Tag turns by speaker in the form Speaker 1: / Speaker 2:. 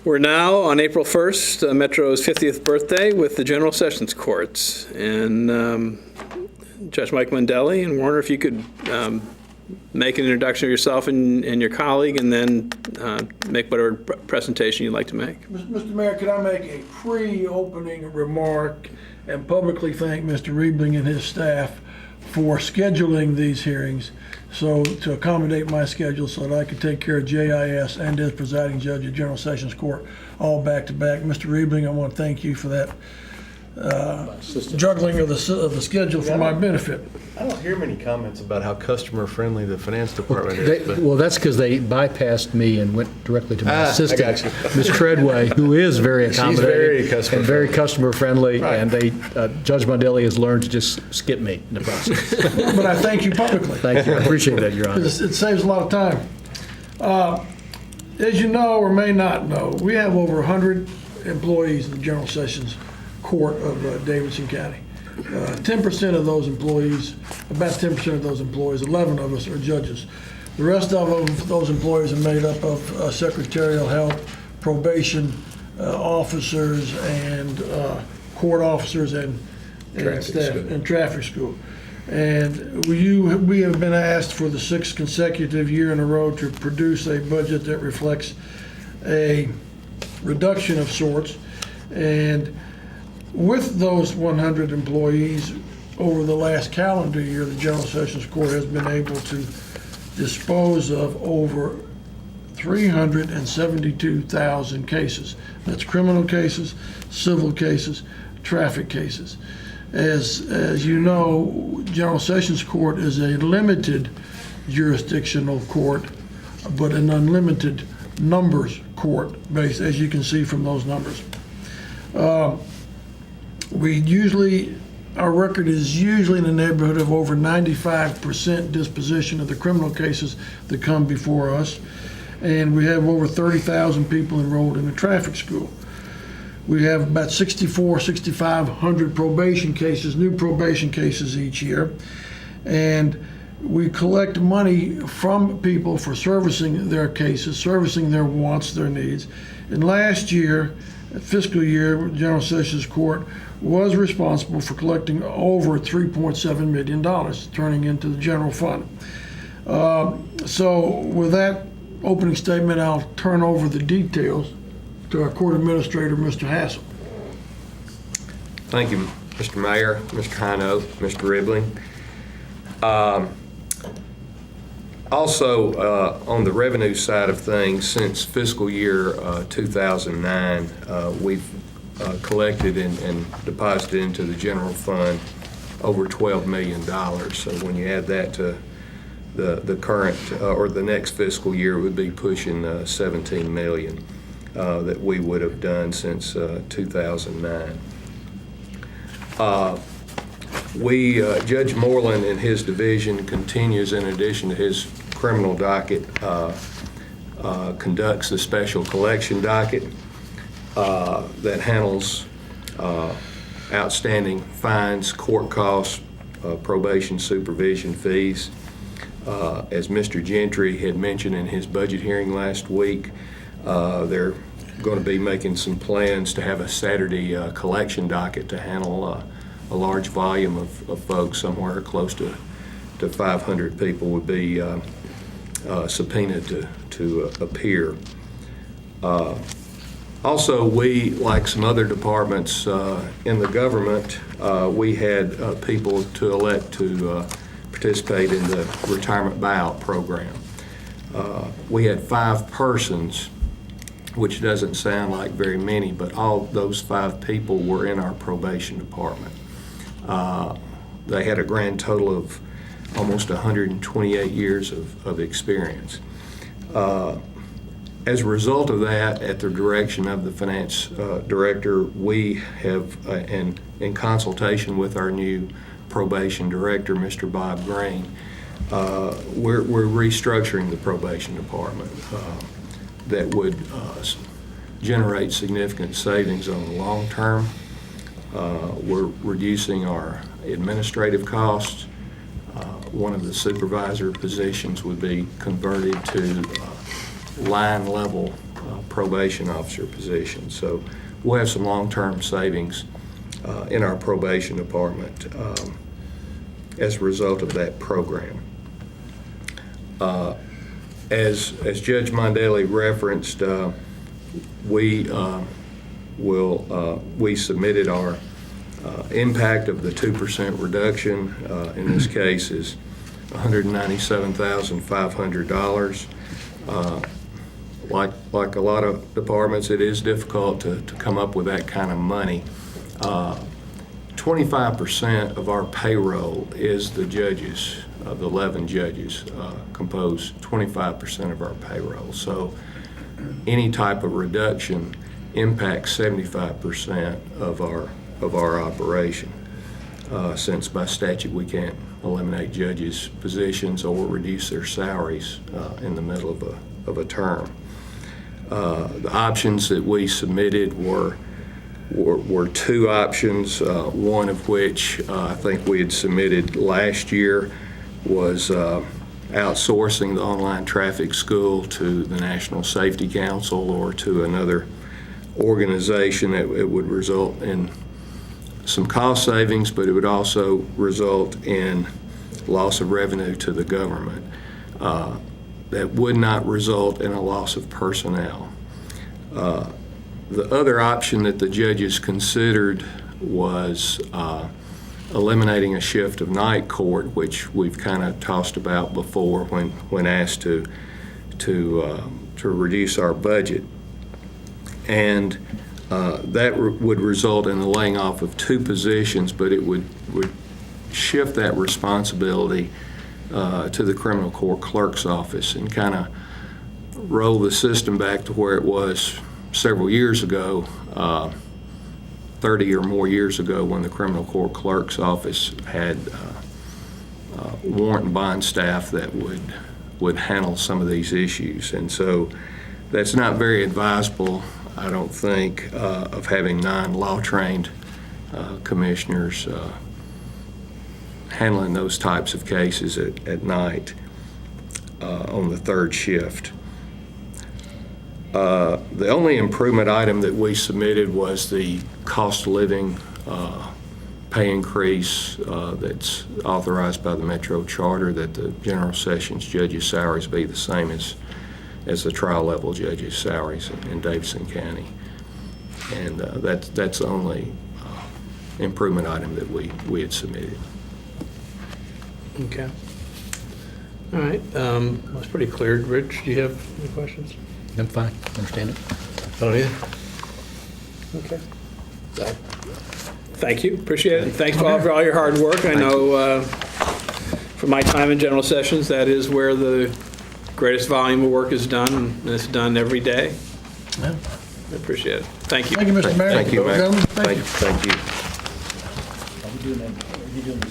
Speaker 1: We're now on April 1st, Metro's 50th birthday with the General Sessions Courts. And Judge Mike Mondelli and Warner, if you could make an introduction of yourself and your colleague, and then make whatever presentation you'd like to make.
Speaker 2: Mr. Mayor, could I make a pre-opening remark and publicly thank Mr. Riebling and his staff for scheduling these hearings to accommodate my schedule so that I could take care of JIS and as presiding judge of General Sessions Court all back to back. Mr. Riebling, I want to thank you for that juggling of the schedule for my benefit.
Speaker 3: I don't hear many comments about how customer-friendly the finance department is.
Speaker 4: Well, that's because they bypassed me and went directly to my assistant,
Speaker 3: I got you.
Speaker 4: Ms. Treadway, who is very accommodating and very customer-friendly,
Speaker 3: Right.
Speaker 4: and Judge Mondelli has learned to just skip me in the process.
Speaker 2: But I thank you publicly.
Speaker 4: Thank you. I appreciate that, Your Honor.
Speaker 2: It saves a lot of time. As you know or may not know, we have over 100 employees in the General Sessions Court of Davidson County. 10% of those employees, about 10% of those employees, 11 of us are judges. The rest of those employees are made up of secretarial help, probation officers, and court officers and staff and traffic school. And we have been asked for the 6th consecutive year in a row to produce a budget that reflects a reduction of sorts. And with those 100 employees, over the last calendar year, the General Sessions Court has been able to dispose of over 372,000 cases. That's criminal cases, civil cases, traffic cases. As you know, General Sessions Court is a limited jurisdictional court, but an unlimited numbers court, based, as you can see from those numbers. Our record is usually in the neighborhood of over 95% disposition of the criminal cases that come before us. And we have over 30,000 people enrolled in the traffic school. We have about 6,500 probation cases, new probation cases each year. And we collect money from people for servicing their cases, servicing their wants, their needs. And last year, fiscal year, General Sessions Court was responsible for collecting over $3.7 million, turning into the general fund. So with that opening statement, I'll turn over the details to our court administrator, Mr. Hassel.
Speaker 3: Thank you, Mr. Mayor, Mr. Hino, Mr. Riebling. Also, on the revenue side of things, since fiscal year 2009, we've collected and deposited into the general fund over $12 million. So when you add that to the current or the next fiscal year, it would be pushing $17 million that we would have done since 2009. Judge Moreland and his division continues, in addition to his criminal docket, conducts a special collection docket that handles outstanding fines, court costs, probation supervision fees. As Mr. Gentry had mentioned in his budget hearing last week, they're going to be making some plans to have a Saturday collection docket to handle a large volume of folks. Somewhere close to 500 people would be subpoenaed to appear. Also, we, like some other departments in the government, we had people to elect to participate in the retirement buyout program. We had 5 persons, which doesn't sound like very many, but all those 5 people were in our probation department. They had a grand total of almost 128 years of experience. As a result of that, at the direction of the finance director, we have, in consultation with our new probation director, Mr. Bob Green, we're restructuring the probation department that would generate significant savings on the long term. We're reducing our administrative costs. One of the supervisor positions would be converted to line level probation officer position. So we'll have some long-term savings in our probation department as a result of that program. As Judge Mondelli referenced, we submitted our impact of the 2% reduction. In this case is $197,500. Like a lot of departments, it is difficult to come up with that kind of money. 25% of our payroll is the judges. The 11 judges compose 25% of our payroll. So any type of reduction impacts 75% of our operation, since by statute we can't eliminate judges' positions or reduce their salaries in the middle of a term. The options that we submitted were two options, one of which I think we had submitted last year was outsourcing the online traffic school to the National Safety Council or to another organization. It would result in some cost savings, but it would also result in loss of revenue to the government. That would not result in a loss of personnel. The other option that the judges considered was eliminating a shift of night court, which we've kind of tossed about before when asked to reduce our budget. And that would result in the laying off of 2 positions, but it would shift that responsibility to the criminal court clerk's office and kind of roll the system back to where it was several years ago, 30 or more years ago, when the criminal court clerk's office had warrant and bond staff that would handle some of these issues. And so that's not very advisable, I don't think, of having 9 law-trained commissioners handling those types of cases at night on the 3rd shift. The only improvement item that we submitted was the cost of living pay increase that's authorized by the Metro Charter, that the General Sessions judges' salaries be the same as the trial level judges' salaries in Davidson County. And that's the only improvement item that we had submitted.
Speaker 1: Okay. All right. That's pretty clear. Rich, do you have any questions?
Speaker 4: I'm fine, understand it.
Speaker 1: Oh, yeah. Okay. Thank you. Appreciate it. Thanks for all your hard work. I know from my time in General Sessions, that is where the greatest volume of work is done, and it's done every day.
Speaker 2: Yeah.
Speaker 1: I appreciate it. Thank you.
Speaker 2: Thank you, Mr. Mayor.
Speaker 3: Thank you, Mayor.
Speaker 2: Gentlemen, thank you.
Speaker 3: Thank you.
Speaker 5: Are we doing